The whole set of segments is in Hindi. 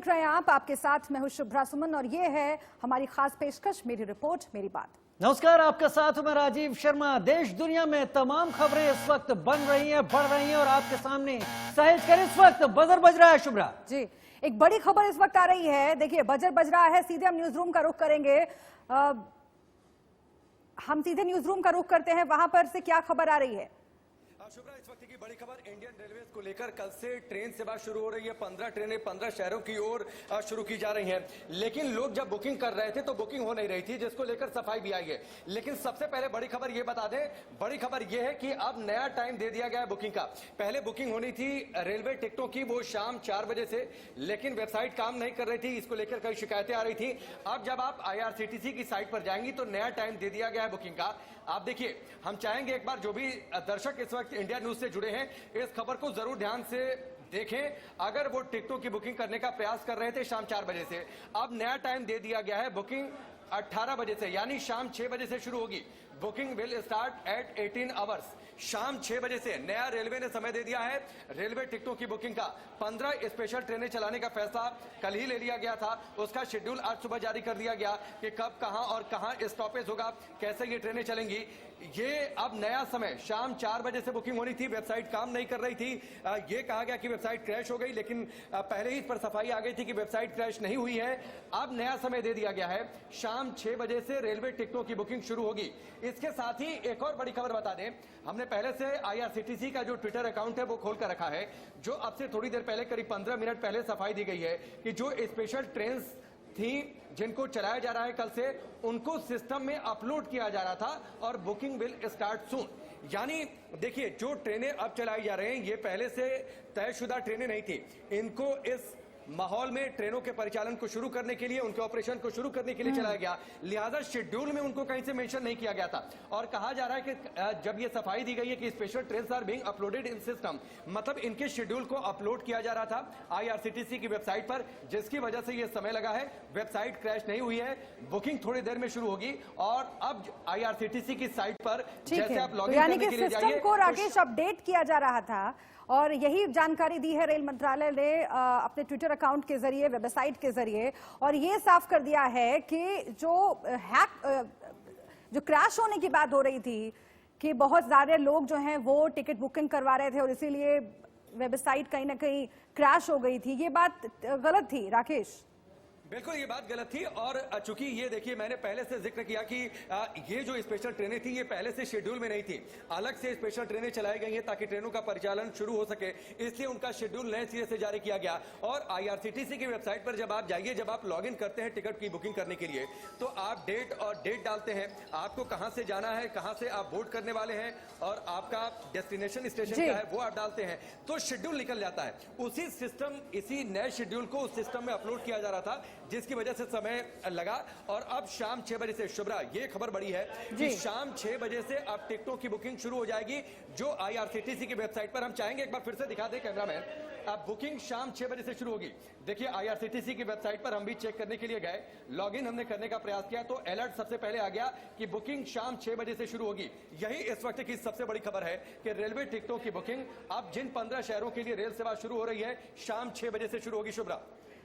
देख रहे हैं आप, आपके साथ मैं हूं शुभ्रा सुमन और ये है हमारी खास पेशकश मेरी रिपोर्ट मेरी बात। नमस्कार, आपका साथ हूं मैं राजीव शर्मा। देश दुनिया में तमाम खबरें इस वक्त बन रही हैं, बढ़ रही हैं और आपके सामने सहेज कर इस वक्त बजर बज रहा है। शुभ्रा जी, एक बड़ी खबर इस वक्त आ रही है। देखिए, बजर बज रहा है, सीधे हम न्यूज रूम का रुख करेंगे। हम सीधे न्यूज रूम का रुख करते हैं, वहां पर से क्या खबर आ रही है। शुभ्रा, इस वक्त की बड़ी खबर इंडियन रेलवे को लेकर कल से ट्रेन सेवा शुरू हो रही है। 15 ट्रेनें 15 शहरों की ओर शुरू की जा रही हैं। लेकिन लोग जब बुकिंग कर रहे थे तो बुकिंग हो नहीं रही थी, जिसको लेकर सफाई भी आई है। लेकिन सबसे पहले बड़ी खबर ये बता दें, बड़ी खबर ये है कि अब नया टाइम दे दिया गया है बुकिंग का। पहले बुकिंग होनी थी रेलवे टिकटों की, वो शाम 4 बजे से, लेकिन वेबसाइट काम नहीं कर रही थी, इसको लेकर कई शिकायतें आ रही थी। अब जब आप IRCTC की साइट पर जाएंगी तो नया टाइम दे दिया गया है बुकिंग का। आप देखिए, हम चाहेंगे एक बार जो भी दर्शक इस वक्त इंडिया न्यूज से जुड़े हैं इस खबर को जरूर ध्यान से देखें। अगर वो टिकटों की बुकिंग करने का प्रयास कर रहे थे शाम 4 बजे से, अब नया टाइम दे दिया गया है। बुकिंग 18 बजे से यानी शाम 6 बजे से शुरू होगी। Booking will start at 18 hours. शाम 6 बजे से नया रेलवे ने समय दे दिया है। रेलवे टिकटों की बुकिंग का 15 स्पेशल ट्रेनें चलाने का फैसला कल ही ले लिया गया था। उसका शेड्यूल आज सुबह जारी कर दिया गया कि कब, कहां और कहां स्टॉपेज होगा, कैसे ये ट्रेनें चलेंगी। ये अब नया समय शाम 4 बजे से बुकिंग होनी थी। वेबसाइट काम नहीं कर रही थी। ये कहा गया कि वेबसाइट क्रैश हो गई, लेकिन पहले ही इस पर सफाई आ गई थी कि वेबसाइट क्रैश नहीं हुई है। अब नया समय दे दिया गया है, शाम 6 बजे से रेलवे टिकटों की बुकिंग शुरू होगी। इसके साथ ही एक और बड़ी खबर बता दें, हमने पहले से IRCTC का जो ट्विटर अकाउंट है वो खोल कर रखा है, जो अब से थोड़ी देर पहले, करीब 15 मिनट पहले सफाई दी गई है कि जो स्पेशल ट्रेन थी जिनको चलाया जा रहा है कल से, उनको सिस्टम में अपलोड किया जा रहा था और बुकिंग विल स्टार्ट सून। यानी देखिए, जो ट्रेनें अब चलाई जा रहे हैं ये पहले से तयशुदा ट्रेनें नहीं थी। इनको इस माहौल में ट्रेनों के परिचालन को शुरू करने के लिए, उनके ऑपरेशन को शुरू करने के लिए चलाया गया। लिहाजा शेड्यूल में उनको कहीं से मेंशन नहीं किया गया था। और कहा जा रहा है कि जब ये सफाई दी गई है कि special train are being uploaded in system, मतलब इनके शेड्यूल को अपलोड किया जा रहा था IRCTC की वेबसाइट पर, जिसकी वजह से ये समय लगा है। वेबसाइट क्रैश नहीं हुई है, बुकिंग थोड़ी देर में शुरू होगी। और अब IRCTC की साइट पर जैसे आप लॉगिन करने के लिए जाइए, को राकेश अपडेट किया जा रहा था और यही जानकारी दी है रेल मंत्रालय ने अपने ट्विटर अकाउंट के जरिए, वेबसाइट के जरिए। और ये साफ कर दिया है कि जो क्रैश होने की बात हो रही थी कि बहुत ज्यादा लोग जो हैं वो टिकट बुकिंग करवा रहे थे और इसीलिए वेबसाइट कहीं ना कहीं क्रैश हो गई थी, ये बात गलत थी राकेश। बिल्कुल ये बात गलत थी। और चूंकि ये देखिए, मैंने पहले से जिक्र किया कि ये जो स्पेशल ट्रेनें थी ये पहले से शेड्यूल में नहीं थी। अलग से स्पेशल ट्रेनें चलाई गई हैं ताकि ट्रेनों का परिचालन शुरू हो सके, इसलिए उनका शेड्यूल नए सिरे से जारी किया गया। और IRCTC की वेबसाइट पर जब आप जाइए, जब आप लॉगिन करते हैं टिकट की बुकिंग करने के लिए, तो आप डेट डालते हैं, आपको कहां से जाना है, कहां से आप बोर्ड करने वाले हैं और आपका डेस्टिनेशन स्टेशन क्या है वो आप डालते हैं, तो शेड्यूल निकल जाता है। उसी सिस्टम, इसी नए शेड्यूल को उस सिस्टम में अपलोड किया जा रहा था, जिसकी वजह से समय लगा। और अब शाम 6 बजे से, शुभ्रा ये खबर बड़ी है कि शाम 6 बजे से अब टिकटों की बुकिंग शुरू हो जाएगी, जो IRCTC की वेबसाइट पर हम चाहेंगे एक बार फिर से दिखा दे कैमरामैन। अब बुकिंग शाम 6 बजे से शुरू होगी। देखिए, IRCTC की वेबसाइट पर हम भी चेक करने के लिए गए, लॉगिन हमने करने का प्रयास किया तो अलर्ट सबसे पहले आ गया कि बुकिंग शाम 6 बजे से शुरू होगी। यही इस वक्त की सबसे बड़ी खबर है कि रेलवे टिकटों की बुकिंग अब जिन 15 शहरों के लिए रेल सेवा शुरू हो रही है शाम 6 बजे से शुरू होगी। शुभ्रा,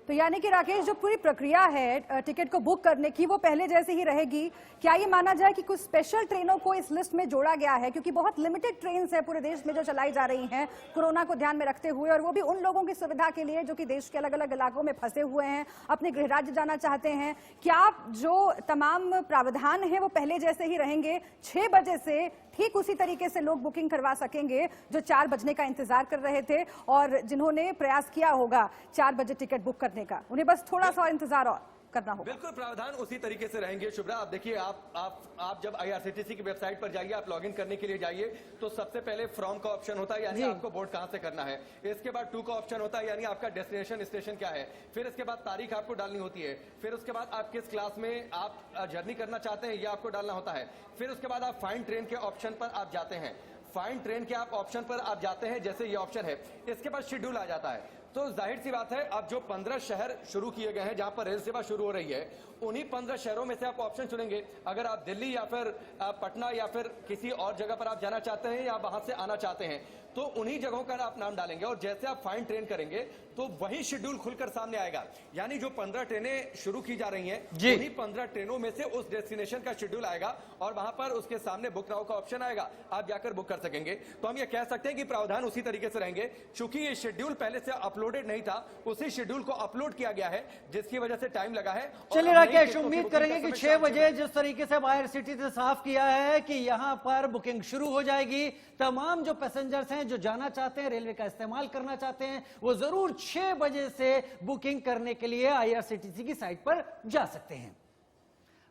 तो यानी कि राकेश, जो पूरी प्रक्रिया है टिकट को बुक करने की वो पहले जैसे ही रहेगी। क्या ये माना जाए कि कुछ स्पेशल ट्रेनों को इस लिस्ट में जोड़ा गया है, क्योंकि बहुत लिमिटेड ट्रेन है पूरे देश में जो चलाई जा रही हैं कोरोना को ध्यान में रखते हुए, और वो भी उन लोगों की सुविधा के लिए जो कि देश के अलग अलग इलाकों में फंसे हुए हैं, अपने गृह राज्य जाना चाहते हैं। क्या जो तमाम प्रावधान है वो पहले जैसे ही रहेंगे? 6 बजे से ठीक उसी तरीके से लोग बुकिंग करवा सकेंगे जो 4 बजने का इंतजार कर रहे थे और जिन्होंने प्रयास किया होगा 4 बजे टिकट बुक करने का, उन्हें बस थोड़ा सा और इंतजार और करना होगा। बिल्कुल प्रावधान उसी तरीके से रहेंगे। शुभ्रा, आप देखिए, आप जब IRCTC की वेबसाइट पर जाइए, आप लॉगिन करने के लिए जाइए, तो सबसे पहले फ्रॉम का ऑप्शन होता है, यानी आपको बोर्ड कहां से करना है। इसके बाद टू का ऑप्शन होता है, यानी आपका डेस्टिनेशन स्टेशन क्या है। फिर इसके बाद तारीख आपको डालनी होती है। फिर उसके बाद आप किस क्लास में आप जर्नी करना चाहते हैं ये आपको डालना होता है। फिर उसके बाद आप फाइंड ट्रेन के ऑप्शन पर आप जाते हैं। फाइंड ट्रेन के आप ऑप्शन पर आप जाते हैं, जैसे ये ऑप्शन है, इसके बाद शेड्यूल आ जाता है। तो जाहिर सी बात है, अब जो 15 शहर शुरू किए गए हैं जहां पर रेल सेवा शुरू हो रही है, उन्हीं 15 शहरों में से आप ऑप्शन चुनेंगे। अगर आप दिल्ली या फिर पटना या फिर किसी और जगह पर आप जाना चाहते हैं या वहां से आना चाहते हैं, तो उन्हीं जगहों का आप नाम डालेंगे और जैसे आप फाइन ट्रेन करेंगे तो वही शेड्यूल खुलकर सामने आएगा। यानी जो 15 ट्रेनें शुरू की जा रही हैं, उन्हीं 15 ट्रेनों में से उस डेस्टिनेशन का शेड्यूल आएगा और वहां पर उसके सामने बुक नाउ का ऑप्शन आएगा, आप जाकर बुक कर सकेंगे। तो हम ये कह सकते हैं कि प्रावधान उसी तरीके से रहेंगे। चूंकि ये शेड्यूल पहले से अपलोडेड नहीं था, उसी शेड्यूल को अपलोड किया गया है, जिसकी वजह से टाइम लगा है। चलिए राकेश, उम्मीद करेंगे कि 6 बजे जिस तरीके से IRCTC से साफ किया है कि यहां पर बुकिंग शुरू हो जाएगी, तमाम जो पैसेंजर्स हैं जो जाना चाहते हैं, रेलवे का इस्तेमाल करना चाहते हैं, वो जरूर 6 बजे से बुकिंग करने के लिए IRCTC की साइट पर जा सकते हैं।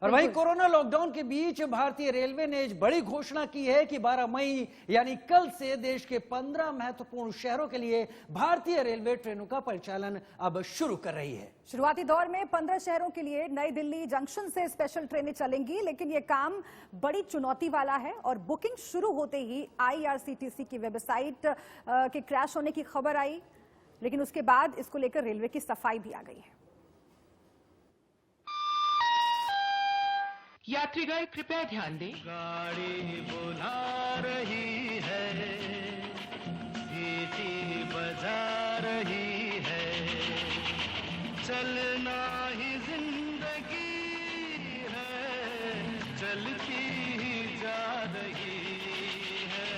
और वहीं कोरोना लॉकडाउन के बीच भारतीय रेलवे ने एक बड़ी घोषणा की है कि 12 मई यानी कल से देश के 15 महत्वपूर्ण शहरों के लिए भारतीय रेलवे ट्रेनों का परिचालन अब शुरू कर रही है। शुरुआती दौर में 15 शहरों के लिए नई दिल्ली जंक्शन से स्पेशल ट्रेनें चलेंगी, लेकिन यह काम बड़ी चुनौती वाला है और बुकिंग शुरू होते ही IRCTC की वेबसाइट के क्रैश होने की खबर आई, लेकिन उसके बाद इसको लेकर रेलवे की सफाई भी आ गई है। यात्रीगण कृपया ध्यान दें, गाड़ी बुला रही है, सीटी बजा रही है, चलना ही जिंदगी है, चलती ही जा रही है,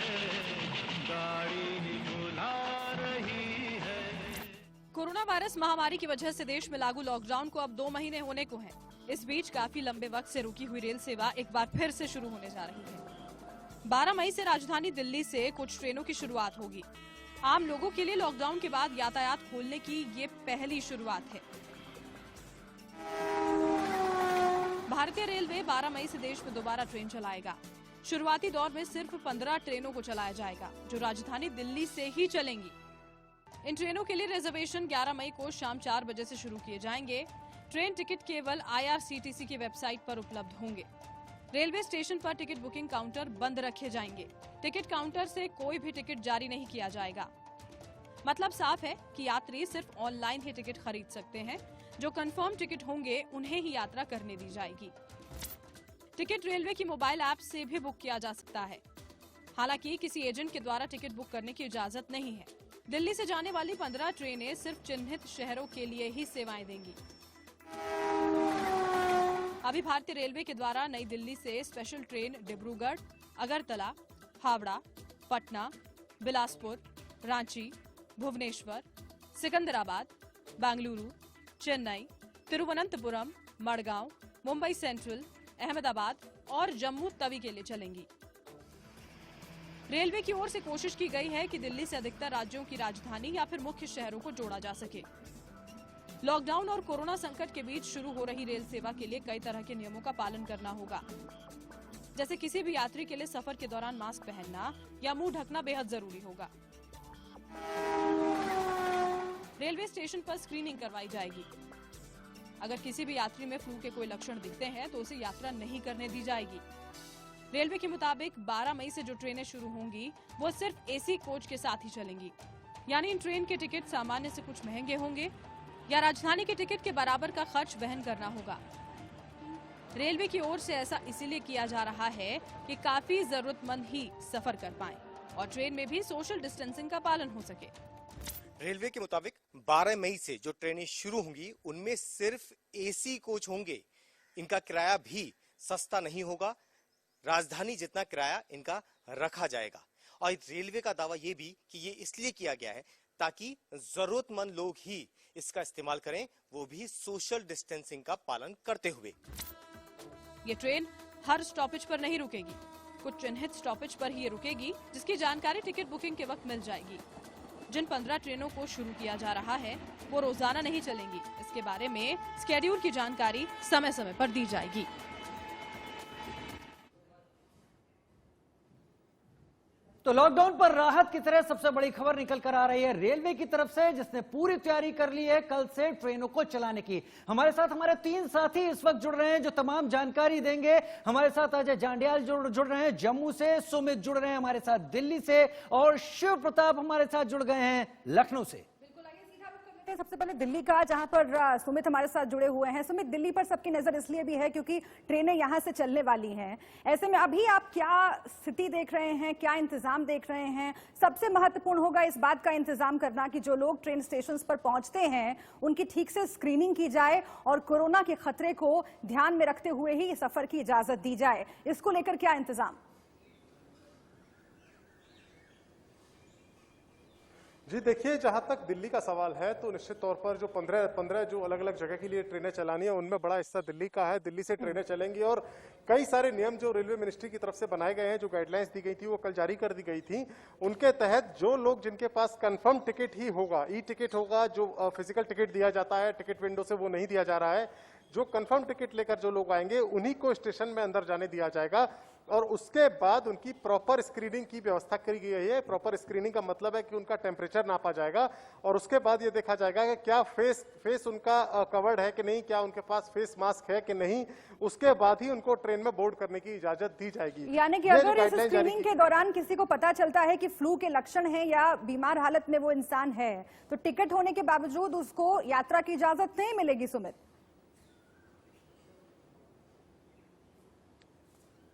गाड़ी बुला रही है। कोरोना वायरस महामारी की वजह से देश में लागू लॉकडाउन को अब 2 महीने होने को हैं। इस बीच काफी लंबे वक्त से रुकी हुई रेल सेवा एक बार फिर से शुरू होने जा रही है। 12 मई से राजधानी दिल्ली से कुछ ट्रेनों की शुरुआत होगी। आम लोगों के लिए लॉकडाउन के बाद यातायात खोलने की ये पहली शुरुआत है। भारतीय रेलवे 12 मई से देश में दोबारा ट्रेन चलाएगा। शुरुआती दौर में सिर्फ 15 ट्रेनों को चलाया जाएगा, जो राजधानी दिल्ली से ही चलेंगी। इन ट्रेनों के लिए रिजर्वेशन 11 मई को शाम 4 बजे से शुरू किए जाएंगे। ट्रेन टिकट केवल IRCTC की वेबसाइट पर उपलब्ध होंगे। रेलवे स्टेशन पर टिकट बुकिंग काउंटर बंद रखे जाएंगे। टिकट काउंटर से कोई भी टिकट जारी नहीं किया जाएगा। मतलब साफ है कि यात्री सिर्फ ऑनलाइन ही टिकट खरीद सकते हैं। जो कंफर्म टिकट होंगे उन्हें ही यात्रा करने दी जाएगी। टिकट रेलवे की मोबाइल ऐप से भी बुक किया जा सकता है। हालांकि किसी एजेंट के द्वारा टिकट बुक करने की इजाजत नहीं है। दिल्ली से जाने वाली 15 ट्रेनें सिर्फ चिन्हित शहरों के लिए ही सेवाएं देंगी। अभी भारतीय रेलवे के द्वारा नई दिल्ली से special train Dibrugarh, Agartala, Howrah, Patna, Bilaspur, Ranchi, Bhubaneswar, Secunderabad, Bengaluru, Chennai, Thiruvananthapuram, Madgaon, Mumbai Central, Ahmedabad और जम्मू तवी के लिए चलेंगी। रेलवे की ओर से कोशिश की गई है कि दिल्ली से अधिकतर राज्यों की राजधानी या फिर मुख्य शहरों को जोड़ा जा सके। लॉकडाउन और कोरोना संकट के बीच शुरू हो रही रेल सेवा के लिए कई तरह के नियमों का पालन करना होगा, जैसे किसी भी यात्री के लिए सफर के दौरान मास्क पहनना या मुंह ढकना बेहद जरूरी होगा। रेलवे स्टेशन पर स्क्रीनिंग करवाई जाएगी। अगर किसी भी यात्री में फ्लू के कोई लक्षण दिखते हैं तो उसे यात्रा नहीं करने दी जाएगी। रेलवे के मुताबिक 12 मई से जो ट्रेनें शुरू होंगी वो सिर्फ एसी कोच के साथ ही चलेंगी। यानी इन ट्रेन के टिकट सामान्य से कुछ महंगे होंगे या राजधानी के टिकट के बराबर का खर्च वहन करना होगा। रेलवे की ओर से ऐसा इसीलिए किया जा रहा है कि काफी जरूरतमंद ही सफर कर पाएं और ट्रेन में भी सोशल डिस्टेंसिंग का पालन हो सके। रेलवे के मुताबिक 12 मई से जो ट्रेनें शुरू होंगी उनमें सिर्फ एसी कोच होंगे। इनका किराया भी सस्ता नहीं होगा, राजधानी जितना किराया इनका रखा जाएगा। और रेलवे का दावा ये भी कि ये इसलिए किया गया है ताकि जरूरतमंद लोग ही इसका इस्तेमाल करें, वो भी सोशल डिस्टेंसिंग का पालन करते हुए। ये ट्रेन हर स्टॉपेज पर नहीं रुकेगी, कुछ चिन्हित स्टॉपेज पर ही ये रुकेगी, जिसकी जानकारी टिकट बुकिंग के वक्त मिल जाएगी। जिन 15 ट्रेनों को शुरू किया जा रहा है वो रोजाना नहीं चलेंगी। इसके बारे में स्केड्यूल की जानकारी समय समय पर दी जाएगी। तो लॉकडाउन पर राहत की तरह सबसे बड़ी खबर निकल कर आ रही है रेलवे की तरफ से, जिसने पूरी तैयारी कर ली है कल से ट्रेनों को चलाने की। हमारे साथ हमारे 3 साथी इस वक्त जुड़ रहे हैं जो तमाम जानकारी देंगे। हमारे साथ अजय जांडियाल जुड़ रहे हैं जम्मू से, सुमित जुड़ रहे हैं हमारे साथ दिल्ली से और शिव प्रताप हमारे साथ जुड़ गए हैं लखनऊ से। बिल्कुल, आइए सीधा रुख सबसे पहले दिल्ली का, जहां पर सुमित हमारे साथ जुड़े हुए हैं। सुमित, दिल्ली पर सबकी नजर इसलिए भी है क्योंकि ट्रेनें यहां से चलने वाली हैं। ऐसे में अभी आप क्या स्थिति देख रहे हैं, क्या इंतजाम देख रहे हैं? सबसे महत्वपूर्ण होगा इस बात का इंतजाम करना कि जो लोग ट्रेन स्टेशन पर पहुंचते हैं उनकी ठीक से स्क्रीनिंग की जाए और कोरोना के खतरे को ध्यान में रखते हुए ही सफर की इजाजत दी जाए। इसको लेकर क्या इंतजाम? जी देखिए, जहां तक दिल्ली का सवाल है तो निश्चित तौर पर जो 15 जो अलग अलग जगह के लिए ट्रेनें चलानी है उनमें बड़ा हिस्सा दिल्ली का है। दिल्ली से ट्रेनें चलेंगी और कई सारे नियम जो रेलवे मिनिस्ट्री की तरफ से बनाए गए हैं, जो गाइडलाइंस दी गई थी वो कल जारी कर दी गई थी। उनके तहत जो लोग जिनके पास कंफर्म टिकट ही होगा, ई टिकट होगा, जो फिजिकल टिकट दिया जाता है टिकट विंडो से वो नहीं दिया जा रहा है, जो कंफर्म टिकट लेकर जो लोग आएंगे उन्हीं को स्टेशन में अंदर जाने दिया जाएगा और उसके बाद उनकी प्रॉपर स्क्रीनिंग की व्यवस्था करी गई है। प्रॉपर स्क्रीनिंग का मतलब है कि उनका टेम्परेचर नापा जाएगा और उसके बाद ये देखा जाएगा कि क्या फेस उनका कवर्ड है कि नहीं, क्या उनके पास फेस मास्क है कि नहीं। उसके बाद ही उनको ट्रेन में बोर्ड करने की इजाजत दी जाएगी। यानी कि अगर इस स्क्रीनिंग के दौरान किसी को पता चलता है कि फ्लू के लक्षण हैं या बीमार हालत में वो इंसान है तो टिकट होने के बावजूद उसको यात्रा की इजाजत नहीं मिलेगी। सुमित,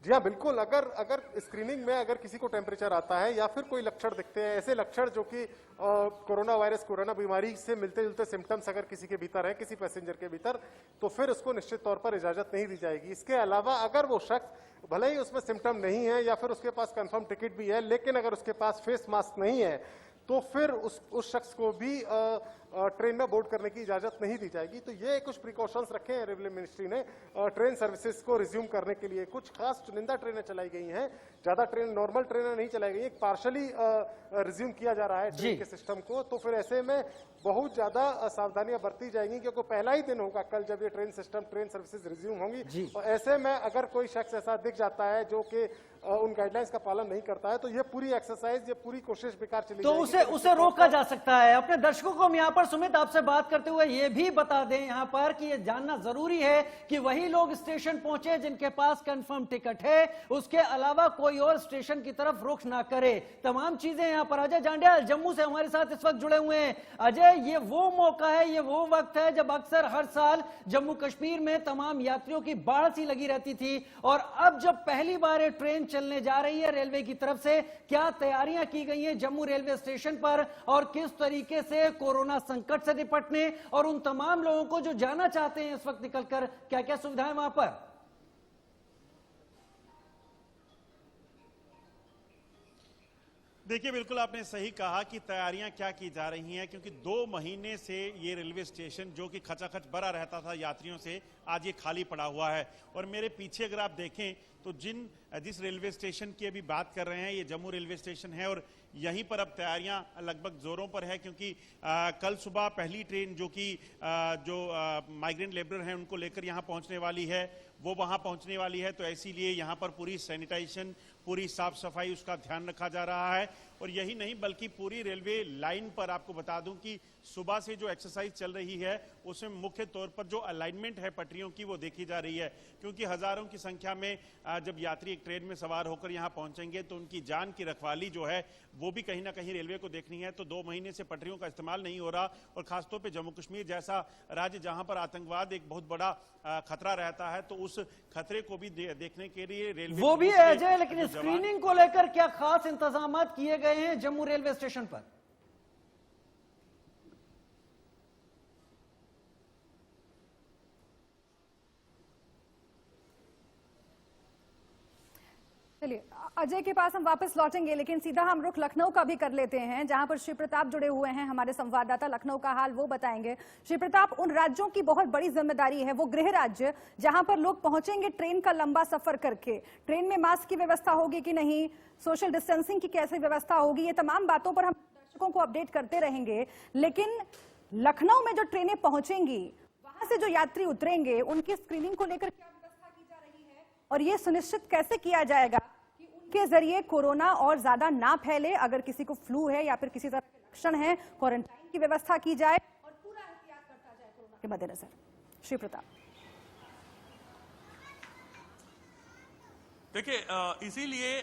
जी हाँ बिल्कुल, अगर स्क्रीनिंग में अगर किसी को टेम्परेचर आता है या फिर कोई लक्षण दिखते हैं, ऐसे लक्षण जो कि कोरोना वायरस, कोरोना बीमारी से मिलते जुलते सिम्टम्स अगर किसी के भीतर है, किसी पैसेंजर के भीतर, तो फिर उसको निश्चित तौर पर इजाजत नहीं दी जाएगी। इसके अलावा अगर वो शख्स भले ही उसमें सिम्टम नहीं है या फिर उसके पास कंफर्म टिकट भी है लेकिन अगर उसके पास फेस मास्क नहीं है तो फिर उस शख्स को भी ट्रेन में बोर्ड करने की इजाजत नहीं दी जाएगी। तो ये कुछ प्रिकॉशंस रखे हैं रेलवे मिनिस्ट्री ने ट्रेन सर्विसेज को रिज्यूम करने के लिए। कुछ खास चुनिंदा ट्रेनें चलाई गई हैं, ज्यादा ट्रेन नॉर्मल ट्रेनें नहीं चलाई गई, एक पार्शली रिज्यूम किया जा रहा है ट्रेन के सिस्टम को। तो फिर ऐसे में बहुत ज्यादा सावधानियां बरती जाएंगी क्योंकि पहला ही दिन होगा कल जब ये ट्रेन सर्विसेज रिज्यूम होंगी। और ऐसे में अगर कोई शख्स ऐसा दिख जाता है जो कि उन गाइडलाइंस का पालन नहीं करता है तो ये पूरी एक्सरसाइज, ये पूरी कोशिश बेकार चली जाएगी। तो उसे रोका जा सकता है। अपने दर्शकों को हम यहाँ पर सुमित आपसे बात करते हुए ये भी बता दें यहाँ पर कि ये जानना जरूरी है कि वही लोग स्टेशन पहुंचे जिनके पास कंफर्म टिकट है, उसके अलावा कोई और स्टेशन की तरफ रुख ना करे। तमाम चीजें यहाँ पर अजय जांड्या जम्मू से हमारे साथ इस वक्त जुड़े हुए हैं। अजय, ये वो मौका है, ये वो वक्त है जब अक्सर हर साल जम्मू कश्मीर में तमाम यात्रियों की बाढ़ सी लगी रहती थी और अब जब पहली बार ये ट्रेन चलने जा रही है रेलवे की तरफ से, क्या तैयारियां की गई हैं जम्मू रेलवे स्टेशन पर और किस तरीके से कोरोना संकट से निपटने और उन तमाम लोगों को जो जाना चाहते हैं इस वक्त निकलकर, क्या क्या सुविधाएं वहां पर? देखिए, बिल्कुल आपने सही कहा कि तैयारियां क्या की जा रही हैं, क्योंकि 2 महीने से ये रेलवे स्टेशन जो कि खचाखच भरा रहता था यात्रियों से, आज ये खाली पड़ा हुआ है। और मेरे पीछे अगर आप देखें तो जिस रेलवे स्टेशन की अभी बात कर रहे हैं ये जम्मू रेलवे स्टेशन है और यहीं पर अब तैयारियां लगभग जोरों पर है, क्योंकि कल सुबह पहली ट्रेन जो कि जो माइग्रेंट लेबर हैं उनको लेकर यहां पहुंचने वाली है वो वहां पहुंचने वाली है। तो इसीलिए यहां पर पूरी सैनिटाइजेशन, पूरी साफ सफाई, उसका ध्यान रखा जा रहा है। और यही नहीं बल्कि पूरी रेलवे लाइन पर आपको बता दूं कि सुबह से जो एक्सरसाइज चल रही है उसमें मुख्य तौर पर जो अलाइनमेंट है पटरियों की वो देखी जा रही है, क्योंकि हजारों की संख्या में जब यात्री एक ट्रेन में सवार होकर यहां पहुंचेंगे तो उनकी जान की रखवाली जो है वो भी कहीं ना कहीं रेलवे को देखनी है। तो 2 महीने से पटरियों का इस्तेमाल नहीं हो रहा और खासतौर पर जम्मू कश्मीर जैसा राज्य जहां पर आतंकवाद एक बहुत बड़ा खतरा रहता है, तो उस खतरे को भी देखने के लिए रेलवे वो भी है अजय, लेकिन स्क्रीनिंग को लेकर क्या खास इंतजाम किए गए हैं जम्मू रेलवे स्टेशन पर? चलिए अजय के पास हम वापस लौटेंगे, लेकिन सीधा हम रुख लखनऊ का भी कर लेते हैं जहां पर श्री प्रताप जुड़े हुए हैं, हमारे संवाददाता लखनऊ का हाल वो बताएंगे। श्री प्रताप, उन राज्यों की बहुत बड़ी जिम्मेदारी है, वो गृह राज्य जहां पर लोग पहुंचेंगे ट्रेन का लंबा सफर करके, ट्रेन में मास्क की व्यवस्था होगी कि नहीं, सोशल डिस्टेंसिंग की कैसे व्यवस्था होगी, ये तमाम बातों पर हम दर्शकों को अपडेट करते रहेंगे। लेकिन लखनऊ में जो ट्रेनें पहुंचेंगी वहां से जो यात्री उतरेंगे उनकी स्क्रीनिंग को लेकर क्या व्यवस्था की जा रही है और ये सुनिश्चित कैसे किया जाएगा कि उनके जरिए कोरोना और ज्यादा ना फैले? अगर किसी को फ्लू है या फिर किसी तरह के लक्षण है, क्वारंटाइन की व्यवस्था की जाए और पूरा एहतियात करता जाए कोरोना के मद्देनजर। श्री प्रताप, देखिए, इसीलिए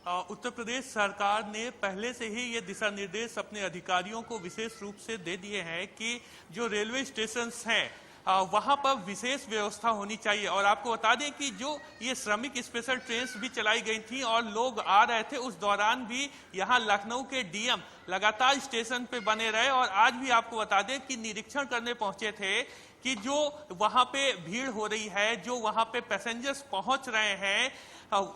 उत्तर प्रदेश सरकार ने पहले से ही ये दिशा निर्देश अपने अधिकारियों को विशेष रूप से दे दिए हैं कि जो रेलवे स्टेशन हैं वहां पर विशेष व्यवस्था होनी चाहिए। और आपको बता दें कि जो ये श्रमिक स्पेशल ट्रेन भी चलाई गई थी और लोग आ रहे थे, उस दौरान भी यहाँ लखनऊ के डीएम लगातार स्टेशन पे बने रहे। और आज भी आपको बता दें कि निरीक्षण करने पहुंचे थे कि जो वहां पे भीड़ हो रही है, जो वहां पे पैसेंजर्स पहुंच रहे हैं,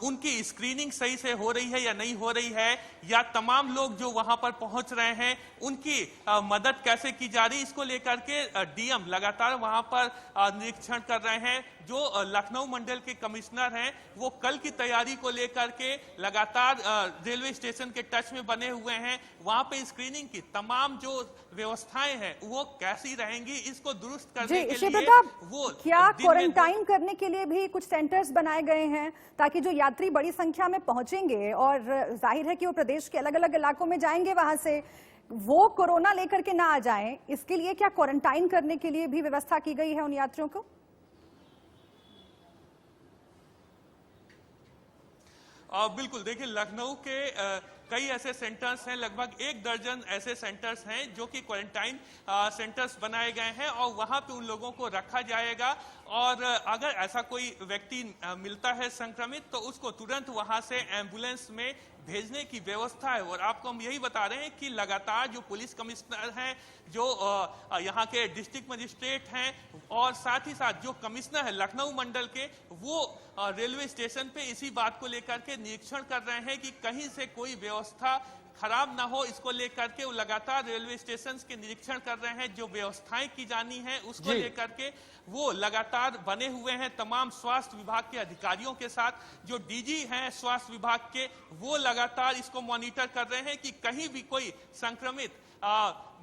उनकी स्क्रीनिंग सही से हो रही है या नहीं हो रही है, या तमाम लोग जो वहां पर पहुंच रहे हैं उनकी मदद कैसे की जा रही है, इसको लेकर के डीएम लगातार वहां पर निरीक्षण कर रहे हैं। जो लखनऊ मंडल के कमिश्नर हैं वो कल की तैयारी को लेकर के लगातार रेलवे स्टेशन के टच में बने हुए हैं। वहां पे स्क्रीनिंग की तमाम जो व्यवस्थाएं हैं वो कैसी रहेंगी, इसको दुरुस्त करने के लिए वो क्या क्वारंटाइन करने के लिए भी कुछ सेंटर्स बनाए गए हैं ताकि जो यात्री बड़ी संख्या में पहुंचेंगे और जाहिर है कि वो प्रदेश के अलग अलग इलाकों में जाएंगे, वहां से वो कोरोना लेकर के ना आ जाएं, इसके लिए क्या क्वारंटाइन करने के लिए भी व्यवस्था की गई है उन यात्रियों को? बिल्कुल, देखिए लखनऊ के कई ऐसे सेंटर्स हैं, लगभग 1 दर्जन ऐसे सेंटर्स हैं जो कि क्वारंटाइन सेंटर्स बनाए गए हैं और वहां पे उन लोगों को रखा जाएगा। और अगर ऐसा कोई व्यक्ति मिलता है संक्रमित तो उसको तुरंत वहां से एम्बुलेंस में भेजने की व्यवस्था है। और आपको हम यही बता रहे हैं कि लगातार जो पुलिस कमिश्नर हैं, जो यहाँ के डिस्ट्रिक्ट मजिस्ट्रेट हैं और साथ ही साथ जो कमिश्नर है लखनऊ मंडल के, वो रेलवे स्टेशन पे इसी बात को लेकर के निरीक्षण कर रहे हैं कि कहीं से कोई व्यवस्था खराब ना हो। इसको लेकर के वो लगातार रेलवे स्टेशन के निरीक्षण कर रहे हैं। जो व्यवस्थाएं की जानी है उसको लेकर के वो लगातार बने हुए हैं तमाम स्वास्थ्य विभाग के अधिकारियों के साथ। जो डीजी हैं स्वास्थ्य विभाग के, वो लगातार इसको मॉनिटर कर रहे हैं कि कहीं भी कोई संक्रमित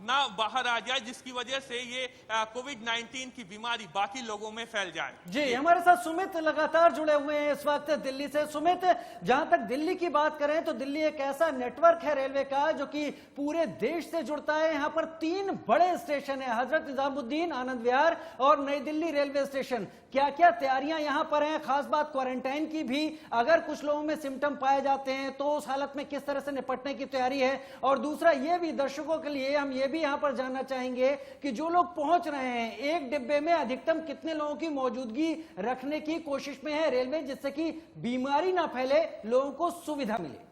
ना बाहर आ जाए जिसकी वजह से ये कोविड-19 की बीमारी बाकी लोगों में फैल जाए। जी, हमारे साथ सुमित लगातार जुड़े हुए हैं इस वक्त दिल्ली से। सुमित, जहां तक दिल्ली की बात करें तो दिल्ली एक ऐसा नेटवर्क है रेलवे का जो कि पूरे देश से जुड़ता है। यहां पर 3 बड़े स्टेशन है, हजरत निजामुद्दीन, आनंद विहार और नई दिल्ली रेलवे स्टेशन। क्या क्या तैयारियां यहां पर हैं? खास बात क्वारंटाइन की भी, अगर कुछ लोगों में सिम्टम पाए जाते हैं तो उस हालत में किस तरह से निपटने की तैयारी है? और दूसरा ये भी दर्शकों के लिए हम ये भी यहां पर जानना चाहेंगे कि जो लोग पहुंच रहे हैं, एक डिब्बे में अधिकतम कितने लोगों की मौजूदगी रखने की कोशिश में है रेलवे, जिससे कि बीमारी ना फैले, लोगों को सुविधा मिले?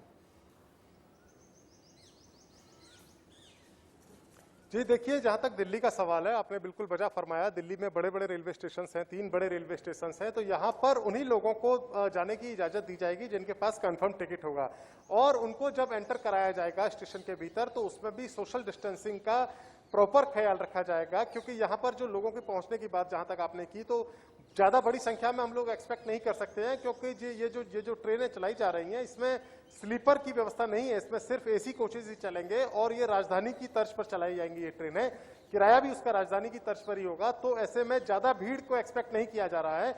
जी देखिए, जहां तक दिल्ली का सवाल है, आपने बिल्कुल वजह फरमाया। दिल्ली में बड़े बड़े रेलवे स्टेशन हैं, 3 बड़े रेलवे स्टेशन हैं, तो यहां पर उन्हीं लोगों को जाने की इजाजत दी जाएगी जिनके पास कंफर्म टिकट होगा। और उनको जब एंटर कराया जाएगा स्टेशन के भीतर तो उसमें भी सोशल डिस्टेंसिंग का प्रॉपर ख्याल रखा जाएगा, क्योंकि यहाँ पर जो लोगों के पहुंचने की बात जहां तक आपने की, तो ज्यादा बड़ी संख्या में हम लोग एक्सपेक्ट नहीं कर सकते हैं, क्योंकि ये जो ट्रेनें चलाई जा रही हैं इसमें स्लीपर की व्यवस्था नहीं है, इसमें सिर्फ एसी कोचेज ही चलेंगे और ये राजधानी की तर्ज पर चलाई जाएंगी ये ट्रेनें। किराया भी उसका राजधानी की तर्ज पर ही होगा, तो ऐसे में ज्यादा भीड़ को एक्सपेक्ट नहीं किया जा रहा है।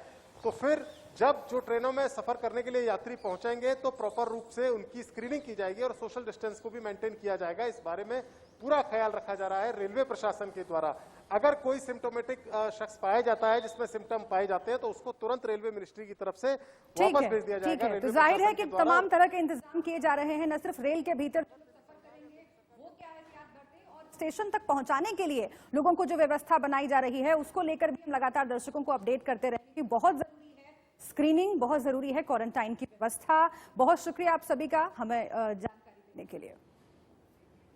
तो फिर जब जो ट्रेनों में सफर करने के लिए यात्री पहुंचेंगे तो प्रॉपर रूप से उनकी स्क्रीनिंग की जाएगी और सोशल डिस्टेंस को भी मेंटेन किया जाएगा। इस बारे में पूरा ख्याल रखा जा रहा है रेलवे प्रशासन के द्वारा। अगर कोई सिम्टोमेटिक शख्स पाया जाता है, जिसमें सिम्टम पाए जाते हैं, तो उसको तुरंत रेलवे मिनिस्ट्री की तरफ से वापस भेज दिया जाएगा। तो जाहिर है कि तमाम तरह के इंतजाम किए जा रहे हैं, न सिर्फ रेल के भीतर स्टेशन तक पहुंचाने के लिए लोगों को जो व्यवस्था बनाई जा रही है उसको लेकर भी हम लगातार दर्शकों को अपडेट करते रहेंगे। बहुत जरूरी है स्क्रीनिंग, बहुत जरूरी है क्वारंटाइन की व्यवस्था। बहुत शुक्रिया आप सभी का हमें जानकारी देने के लिए।